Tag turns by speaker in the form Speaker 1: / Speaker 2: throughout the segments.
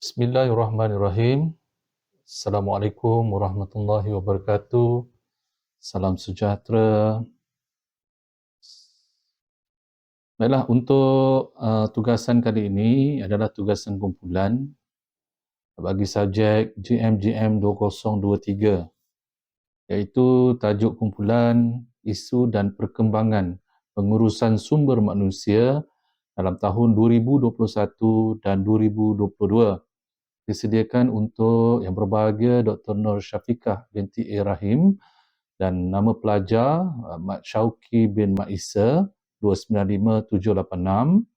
Speaker 1: Bismillahirrahmanirrahim. Assalamualaikum warahmatullahi wabarakatuh. Salam sejahtera. Baiklah, untuk tugasan kali ini adalah tugasan kumpulan bagi subjek GMGM 2023, iaitu tajuk kumpulan isu dan perkembangan pengurusan sumber manusia dalam tahun 2021 dan 2022. Disediakan untuk yang berbahagia Dr. Nur Syafiqah binti A. Rahim dan nama pelajar Mat Syauqi bin Mat Isa 295786,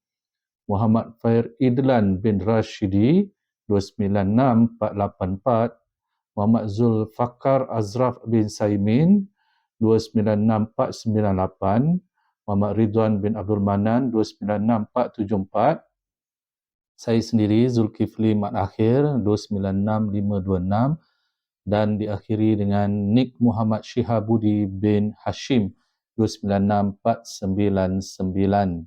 Speaker 1: Muhammad Fair Idlan bin Rashidi 296484, Muhammad Zulfakar Azraf bin Saimin 296498, Muhammad Ridwan bin Abdul Manan 296474, saya sendiri Zulkifli Mat Akhir 296526 dan diakhiri dengan Nik Muhammad Shihabudi bin Hashim 296499.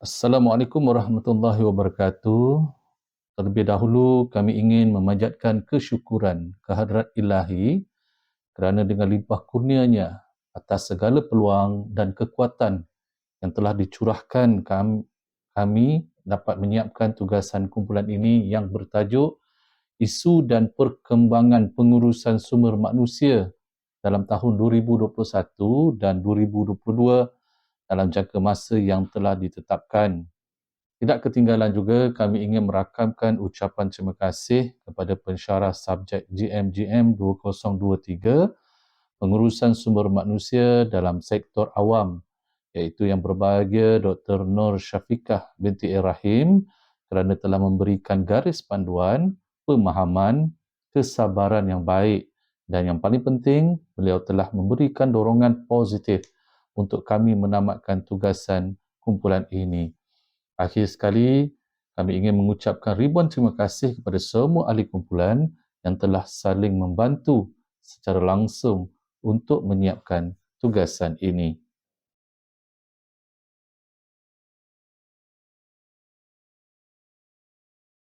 Speaker 1: Assalamualaikum warahmatullahi wabarakatuh. Terlebih dahulu kami ingin memanjatkan kesyukuran kehadrat Ilahi kerana dengan limpah kurnianya atas segala peluang dan kekuatan yang telah dicurahkan kami dapat menyiapkan tugasan kumpulan ini yang bertajuk Isu dan Perkembangan Pengurusan Sumber Manusia dalam tahun 2021 dan 2022 dalam jangka masa yang telah ditetapkan. Tidak ketinggalan juga kami ingin merakamkan ucapan terima kasih kepada pensyarah subjek GMGM 2023 Pengurusan Sumber Manusia dalam Sektor Awam, iaitu yang berbahagia Dr. Nur Syafiqah binti A. Rahim kerana telah memberikan garis panduan, pemahaman, kesabaran yang baik dan yang paling penting, beliau telah memberikan dorongan positif untuk kami menamatkan tugasan kumpulan ini. Akhir sekali, kami ingin mengucapkan ribuan terima kasih kepada semua ahli kumpulan yang telah saling membantu secara langsung untuk menyiapkan tugasan ini.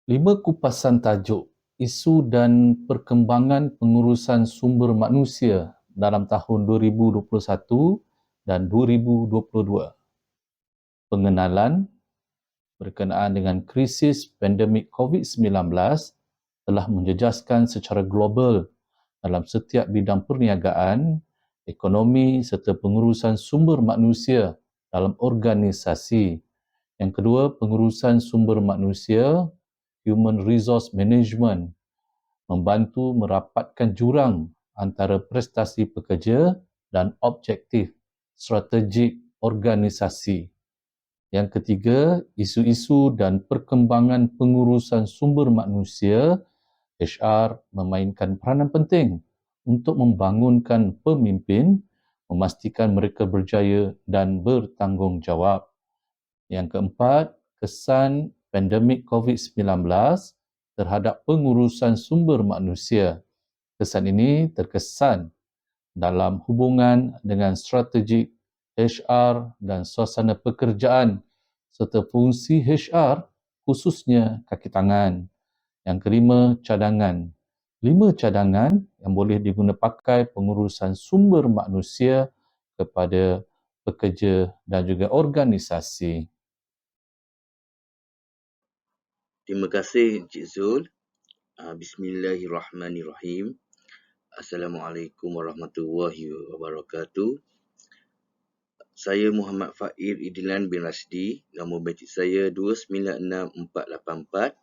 Speaker 1: Lima kupasan tajuk isu dan perkembangan pengurusan sumber manusia dalam tahun 2021 dan 2022. Pengenalan berkenaan dengan krisis pandemik COVID-19 telah menjejaskan secara global dalam setiap bidang perniagaan, ekonomi serta pengurusan sumber manusia dalam organisasi. Yang kedua, pengurusan sumber manusia, Human Resource Management, membantu merapatkan jurang antara prestasi pekerja dan objektif strategik organisasi. Yang ketiga, isu-isu dan perkembangan pengurusan sumber manusia, HR memainkan peranan penting untuk membangunkan pemimpin, memastikan mereka berjaya dan bertanggungjawab. Yang keempat, kesan pandemik COVID-19 terhadap pengurusan sumber manusia. Kesan ini terkesan dalam hubungan dengan strategik HR dan suasana pekerjaan serta fungsi HR khususnya kaki tangan. Yang kelima, cadangan. 5 cadangan yang boleh diguna pakai pengurusan sumber manusia kepada pekerja dan juga organisasi.
Speaker 2: Terima kasih Encik Zul. Bismillahirrahmanirrahim. Assalamualaikum warahmatullahi wabarakatuh. Saya Muhammad Fair Idlan bin Rashidi. Nombor batch saya 296484.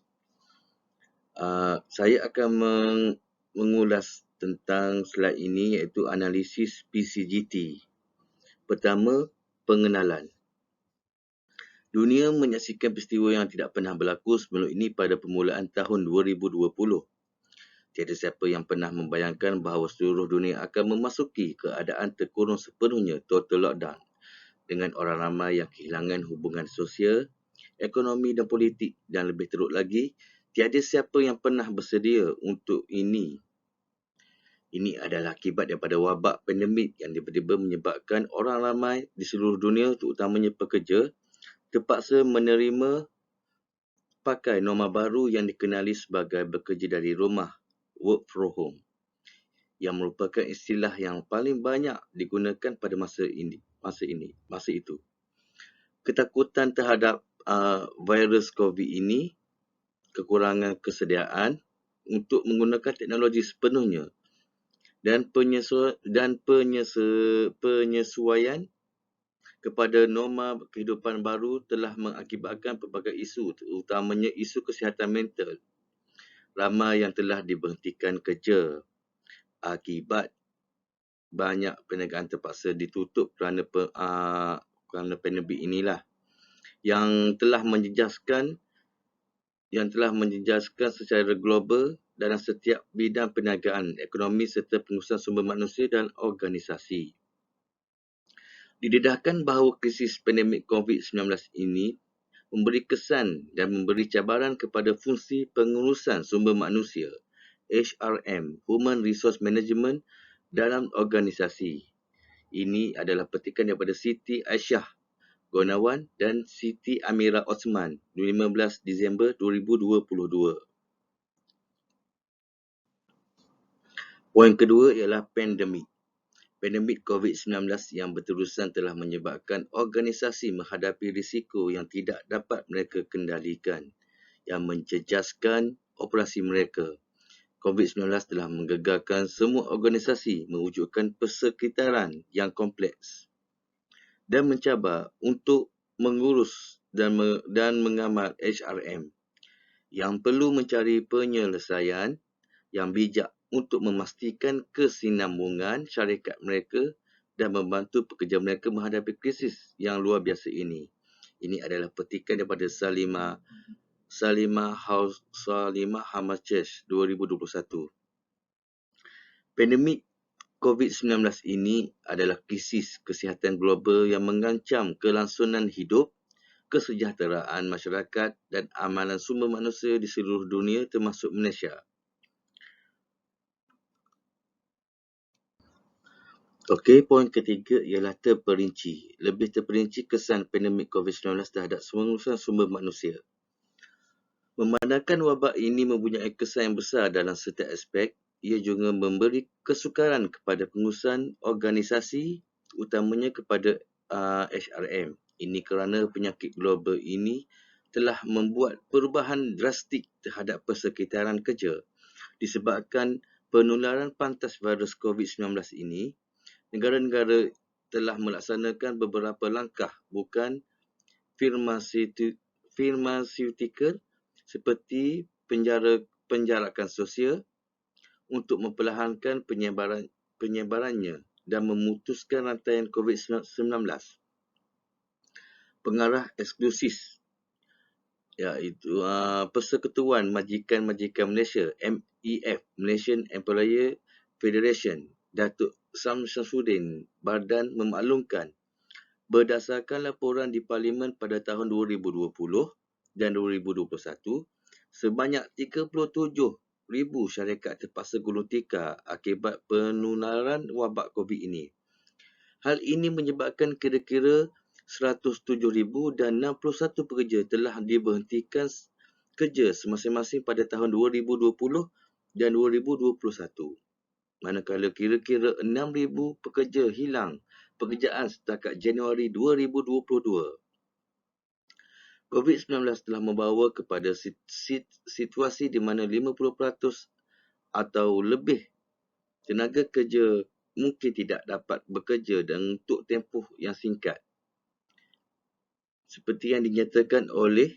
Speaker 2: Saya akan mengulas tentang slide ini, iaitu analisis PCGT. Pertama, pengenalan. Dunia menyaksikan peristiwa yang tidak pernah berlaku sebelum ini pada permulaan tahun 2020. Tiada siapa yang pernah membayangkan bahawa seluruh dunia akan memasuki keadaan terkurung sepenuhnya total lockdown dengan orang ramai yang kehilangan hubungan sosial, ekonomi dan politik, dan lebih teruk lagi, tiada siapa yang pernah bersedia untuk ini. Ini adalah akibat daripada wabak pandemik yang tiba-tiba menyebabkan orang ramai di seluruh dunia, terutamanya pekerja, terpaksa menerima pakai norma baru yang dikenali sebagai bekerja dari rumah, work from home, yang merupakan istilah yang paling banyak digunakan pada masa itu. Ketakutan terhadap virus COVID ini, kekurangan kesediaan untuk menggunakan teknologi sepenuhnya dan penyesuaian kepada norma kehidupan baru telah mengakibatkan pelbagai isu, terutamanya isu kesihatan mental. Ramai yang telah diberhentikan kerja akibat banyak perniagaan terpaksa ditutup kerana pandemik inilah yang telah menjejaskan secara global dalam setiap bidang perniagaan, ekonomi serta pengurusan sumber manusia dan organisasi. Didedahkan bahawa krisis pandemik COVID-19 ini memberi kesan dan memberi cabaran kepada fungsi pengurusan sumber manusia, HRM, Human Resource Management dalam organisasi. Ini adalah petikan daripada Siti Aisyah Gunawan dan Siti Amira Osman, 15 Disember 2022. Poin kedua ialah pandemik. Pandemik COVID-19 yang berterusan telah menyebabkan organisasi menghadapi risiko yang tidak dapat mereka kendalikan, yang menjejaskan operasi mereka. COVID-19 telah menggegarkan semua organisasi mewujudkan persekitaran yang kompleks dan mencabar untuk mengurus dan mengamal HRM yang perlu mencari penyelesaian yang bijak untuk memastikan kesinambungan syarikat mereka dan membantu pekerja mereka menghadapi krisis yang luar biasa ini. Ini adalah petikan daripada Salimah Hamachesh 2021. Pandemik COVID-19 ini adalah krisis kesihatan global yang mengancam kelangsungan hidup, kesejahteraan masyarakat dan amalan sumber manusia di seluruh dunia termasuk Malaysia. Okey, poin ketiga ialah terperinci. Lebih terperinci kesan pandemik COVID-19 terhadap pengurusan sumber manusia. Memandangkan wabak ini mempunyai kesan yang besar dalam setiap aspek, ia juga memberi kesukaran kepada pengurusan organisasi, utamanya kepada HRM. Ini kerana penyakit global ini telah membuat perubahan drastik terhadap persekitaran kerja. Disebabkan penularan pantas virus COVID-19 ini, negara-negara telah melaksanakan beberapa langkah bukan farmaceutical seperti penjarakan sosial untuk memperlahankan penyebarannya dan memutuskan rantaian COVID-19. Pengarah eksklusif iaitu Persekutuan Majikan-Majikan Malaysia, MEF, Malaysian Employer Federation, Datuk Syamsuddin Bardan memaklumkan, berdasarkan laporan di Parlimen pada tahun 2020 dan 2021, sebanyak 37,000 syarikat terpaksa gulung tikar akibat penularan wabak COVID ini. Hal ini menyebabkan kira-kira 107,000 dan 61 pekerja telah diberhentikan kerja masing-masing pada tahun 2020 dan 2021. Manakala kira-kira 6,000 pekerja hilang pekerjaan setakat Januari 2022. COVID-19 telah membawa kepada situasi di mana 50% atau lebih tenaga kerja mungkin tidak dapat bekerja dan untuk tempoh yang singkat. Seperti yang dinyatakan oleh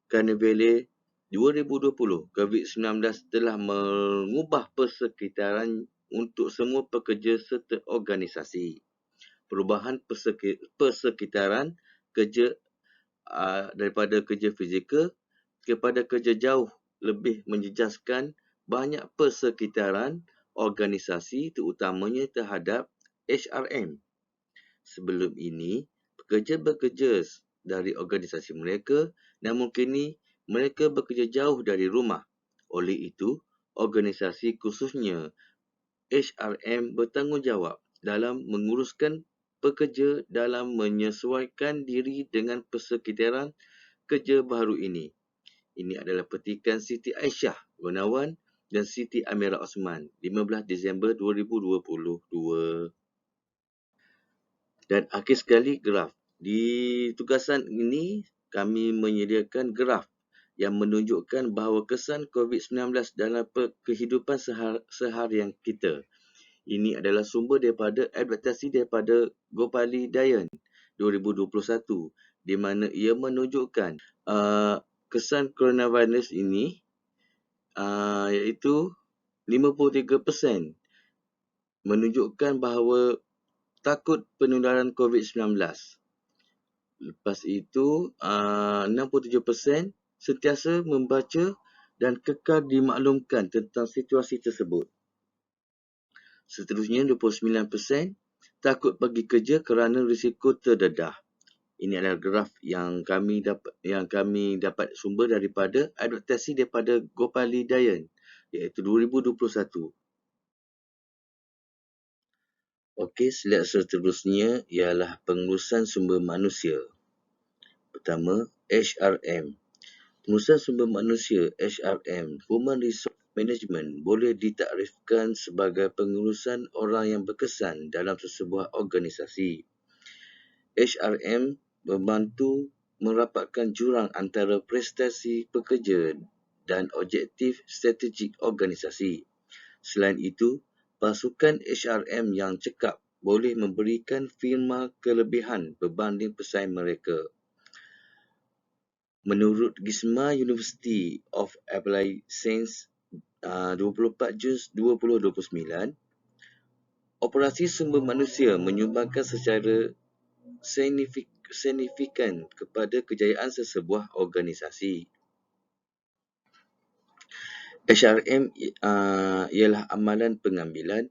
Speaker 2: Carnevale 2020, COVID-19 telah mengubah persekitaran untuk semua pekerja serta organisasi. Perubahan persekitaran kerja daripada kerja fizikal kepada kerja jauh lebih menjejaskan banyak persekitaran organisasi, terutamanya terhadap HRM. Sebelum ini, pekerja bekerja dari organisasi mereka, namun kini mereka bekerja jauh dari rumah. Oleh itu, organisasi khususnya HRM bertanggungjawab dalam menguruskan pekerja dalam menyesuaikan diri dengan persekitaran kerja baru ini. Ini adalah petikan Siti Aisyah Gunawan dan Siti Amirah Osman, 15 Disember 2022. Dan akhir sekali, graf. Di tugasan ini, kami menyediakan graf yang menunjukkan bahawa kesan COVID-19 dalam kehidupan seharian kita. Ini adalah sumber daripada advertasi daripada Gopali Dayan 2021, di mana ia menunjukkan kesan coronavirus ini iaitu 53% menunjukkan bahawa takut penularan COVID-19. Lepas itu, 67% sentiasa membaca dan kekal dimaklumkan tentang situasi tersebut. Seterusnya, 29% takut pergi kerja kerana risiko terdedah. Ini adalah graf yang kami dapat sumber daripada advertasi daripada Gopali Dayan, iaitu 2021. Okey, slide seterusnya ialah pengurusan sumber manusia. Pertama, HRM. Pengurusan sumber manusia HRM, Human Resource Management, boleh ditakrifkan sebagai pengurusan orang yang berkesan dalam sesebuah organisasi. HRM membantu merapatkan jurang antara prestasi pekerja dan objektif strategik organisasi. Selain itu, pasukan HRM yang cekap boleh memberikan firma kelebihan berbanding pesaing mereka. Menurut GISMA University of Applied Science 24 Jun 2029, operasi sumber manusia menyumbangkan secara signifikan kepada kejayaan sesebuah organisasi. HRM ialah amalan pengambilan,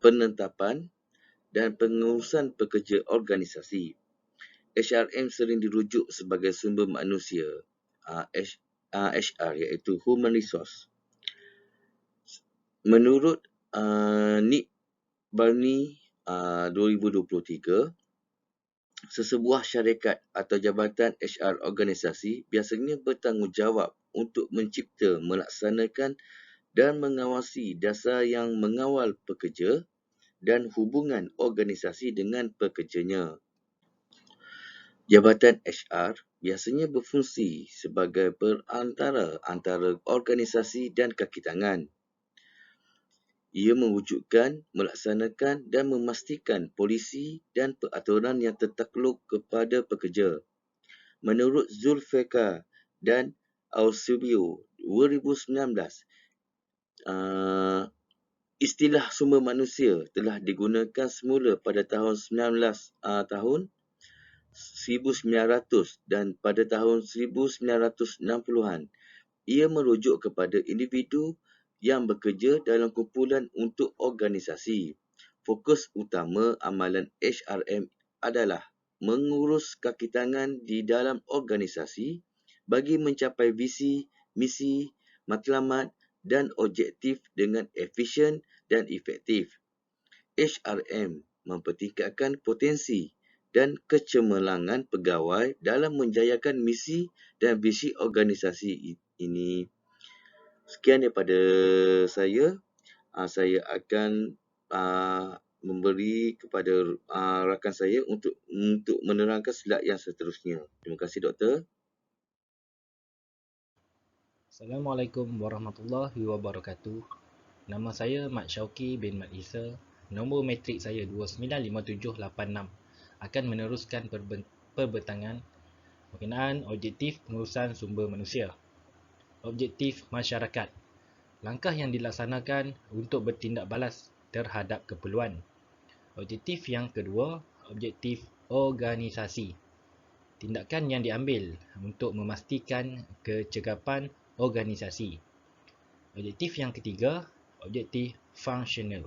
Speaker 2: penetapan dan pengurusan pekerja organisasi. HRM sering dirujuk sebagai sumber manusia, HR iaitu Human Resource. Menurut Nick Barney 2023, sesebuah syarikat atau jabatan HR organisasi biasanya bertanggungjawab untuk mencipta, melaksanakan dan mengawasi dasar yang mengawal pekerja dan hubungan organisasi dengan pekerjanya. Jabatan HR biasanya berfungsi sebagai perantara antara organisasi dan kaki tangan. Ia mewujudkan, melaksanakan dan memastikan polisi dan peraturan yang tertakluk kepada pekerja. Menurut Zulfikar dan Eusebio 2019, istilah sumber manusia telah digunakan semula pada tahun 1900 dan pada tahun 1960-an. Ia merujuk kepada individu yang bekerja dalam kumpulan untuk organisasi. Fokus utama amalan HRM adalah mengurus kaki tangan di dalam organisasi bagi mencapai visi, misi, matlamat dan objektif dengan efisien dan efektif. HRM mempertingkatkan potensi dan kecemerlangan pegawai dalam menjayakan misi dan visi organisasi ini. Sekian daripada saya. Saya akan memberi kepada rakan saya untuk menerangkan slide yang seterusnya. Terima kasih, Doktor.
Speaker 3: Assalamualaikum warahmatullahi wabarakatuh. Nama saya Mat Syauqi bin Mat Isa. Nombor matrik saya 295786. Akan meneruskan perbentangan berkenaan objektif pengurusan sumber manusia. Objektif masyarakat. Langkah yang dilaksanakan untuk bertindak balas terhadap keperluan. Objektif yang kedua, objektif organisasi. Tindakan yang diambil untuk memastikan kecekapan organisasi. Objektif yang ketiga, objektif fungsional.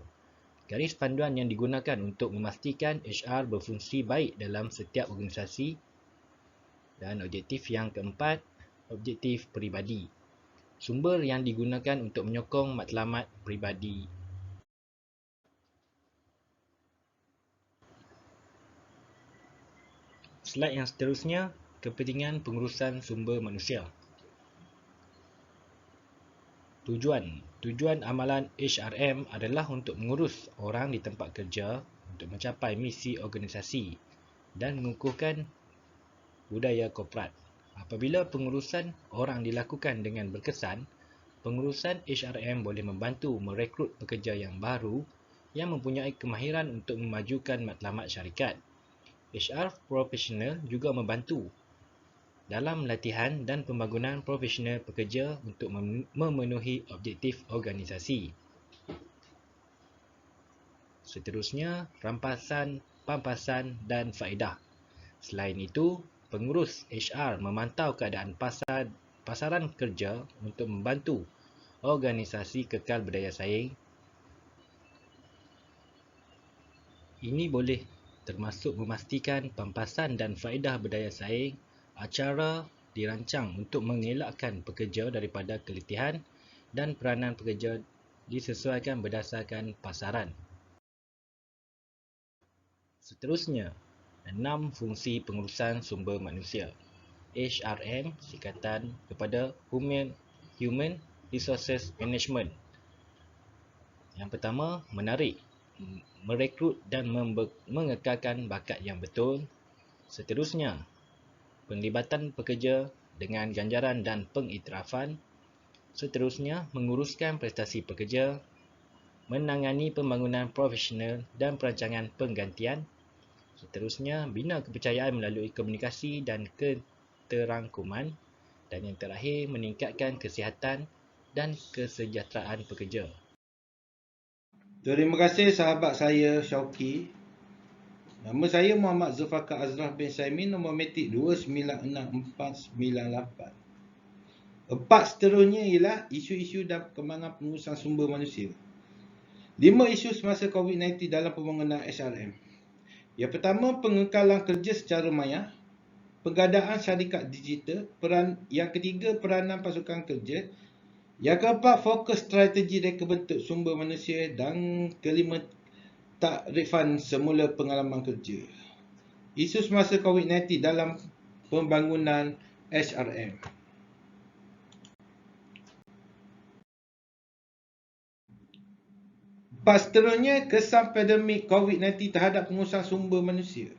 Speaker 3: Garis panduan yang digunakan untuk memastikan HR berfungsi baik dalam setiap organisasi. Dan objektif yang keempat, objektif peribadi. Sumber yang digunakan untuk menyokong matlamat peribadi. Slide yang seterusnya, kepentingan pengurusan sumber manusia. Tujuan amalan HRM adalah untuk mengurus orang di tempat kerja untuk mencapai misi organisasi dan mengukuhkan budaya korporat. Apabila pengurusan orang dilakukan dengan berkesan, pengurusan HRM boleh membantu merekrut pekerja yang baru yang mempunyai kemahiran untuk memajukan matlamat syarikat. HR profesional juga membantu dalam latihan dan pembangunan profesional pekerja untuk memenuhi objektif organisasi. Seterusnya, pampasan dan faedah. Selain itu, pengurus HR memantau keadaan pasaran kerja untuk membantu organisasi kekal berdaya saing. Ini boleh termasuk memastikan pampasan dan faedah berdaya saing. Acara dirancang untuk mengelakkan pekerja daripada keletihan dan peranan pekerja disesuaikan berdasarkan pasaran. Seterusnya, 6 fungsi pengurusan sumber manusia. HRM singkatan kepada Human Resources Management. Yang pertama, menarik, merekrut dan mengekalkan bakat yang betul. Seterusnya, penglibatan pekerja dengan ganjaran dan pengiktirafan. Seterusnya, menguruskan prestasi pekerja, menangani pembangunan profesional dan perancangan penggantian. Seterusnya, bina kepercayaan melalui komunikasi dan keterangkuman. Dan yang terakhir, meningkatkan kesihatan dan kesejahteraan pekerja.
Speaker 4: Terima kasih sahabat saya Syauki. Nama saya Muhammad Zulfaqar Azrah bin Saimin, nombor metrik 296498. Empat seterusnya ialah isu-isu dan perkembangan pengurusan sumber manusia. 5 isu semasa COVID-19 dalam pembangunan HRM. Yang pertama, pengekalan kerja secara maya. Pengadaan syarikat digital. Yang ketiga, peranan pasukan kerja. Yang keempat, fokus strategi reka bentuk sumber manusia. Dan kelima, takrifan semula pengalaman kerja. Isu semasa COVID-19 dalam pembangunan HRM. Empat seterusnya, kesan pandemik COVID-19 terhadap pengurusan sumber manusia.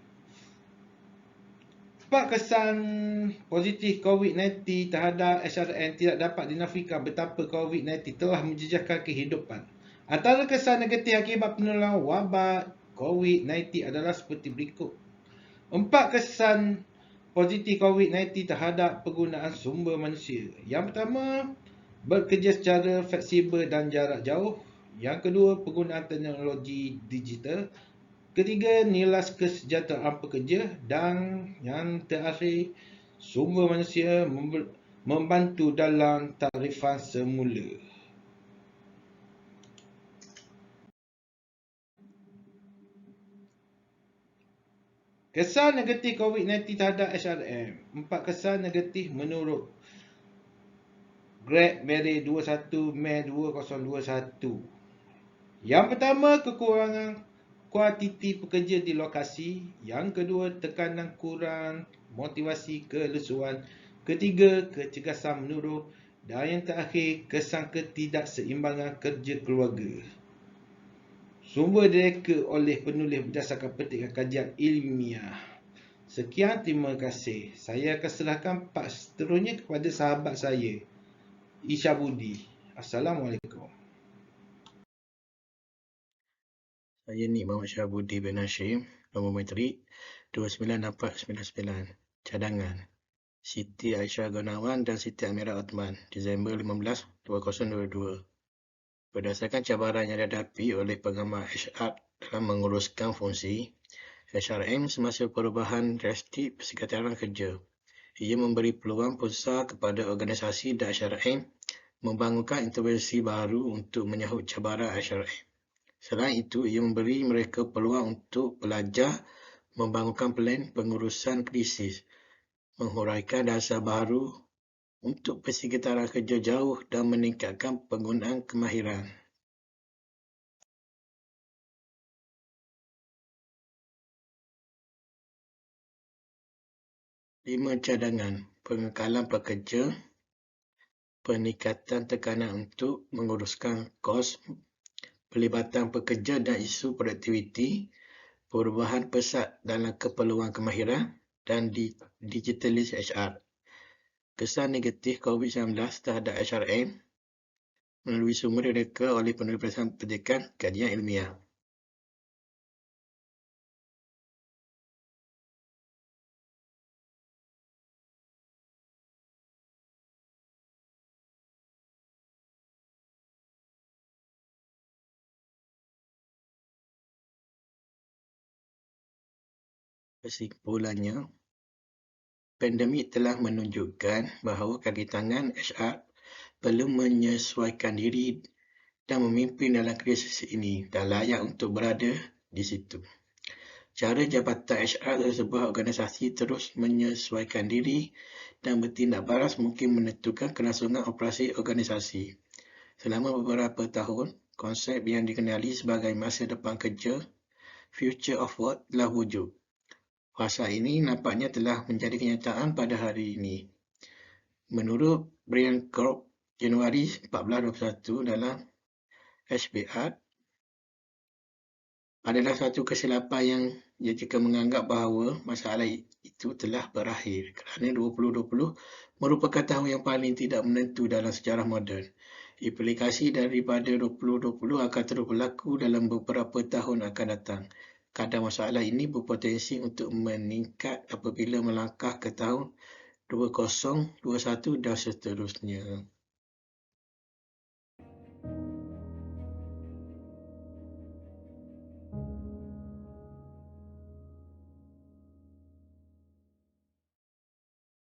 Speaker 4: 4 kesan positif COVID-19 terhadap HRM tidak dapat dinafikan betapa COVID-19 telah menjejaskan kehidupan. Antara kesan negatif akibat penularan wabak COVID-19 adalah seperti berikut. 4 kesan positif COVID-19 terhadap penggunaan sumber manusia. Yang pertama, bekerja secara fleksibel dan jarak jauh. Yang kedua, penggunaan teknologi digital. Ketiga, nilai kesejahteraan pekerja. Dan yang terakhir, sumber manusia membantu dalam takrifan semula. Kesan negatif COVID-19 terhadap HRM. 4 kesan negatif menurut Greg Berry 21 Mei 2021. Yang pertama, kekurangan kuantiti pekerja di lokasi. Yang kedua, tekanan kurang motivasi kelesuan. Ketiga, kecemasan menurun. Dan yang terakhir, kesan ketidakseimbangan kerja keluarga. Sumber direka oleh penulis berdasarkan petikan kajian ilmiah. Sekian, terima kasih. Saya akan serahkan part seterusnya kepada sahabat saya, Isha Budi. Assalamualaikum.
Speaker 5: Saya ni Muhammad Syahabudi bin Hashim, nombor metrik 296499. Cadangan Siti Aisyah Gunawan dan Siti Amirah Othman, Disember 15, 2022. Berdasarkan cabaran yang dihadapi oleh pengamal HR dalam menguruskan fungsi HRM semasa perubahan drastik Persekitaran Kerja, ia memberi peluang besar kepada organisasi dan HRM membangunkan intervensi baru untuk menyahut cabaran HRM. Selain itu, ia memberi mereka peluang untuk belajar membangunkan plan pengurusan krisis, menghuraikan dasar baru untuk persekitaran kerja jauh dan meningkatkan penggunaan kemahiran. Lima cadangan, pengekalan pekerja, peningkatan tekanan untuk menguruskan kos, pelibatan pekerja dan isu produktiviti, perubahan pesat dalam keperluan kemahiran dan digitalis HR. Kesan negatif COVID-19 terhadap HRM melalui sumber direka oleh penulis Perisian Pendidikan Kajian Ilmiah. Kesimpulannya, pandemik telah menunjukkan bahawa kaki tangan HR perlu menyesuaikan diri dan memimpin dalam krisis ini dan layak untuk berada di situ. Cara jabatan HR dalam sebuah organisasi terus menyesuaikan diri dan bertindak baras mungkin menentukan kelangsungan operasi organisasi. Selama beberapa tahun, konsep yang dikenali sebagai masa depan kerja, Future of Work, telah wujud. Fasa ini nampaknya telah menjadi kenyataan pada hari ini. Menurut Brian Crow, Januari 1421 dalam HBR, adalah satu kesilapan yang jika menganggap bahawa masalah itu telah berakhir kerana 2020 merupakan tahun yang paling tidak menentu dalam sejarah moden. Implikasi daripada 2020 akan terus berlaku dalam beberapa tahun akan datang. Kadar masalah ini berpotensi untuk meningkat apabila melangkah ke tahun 2021 dan seterusnya.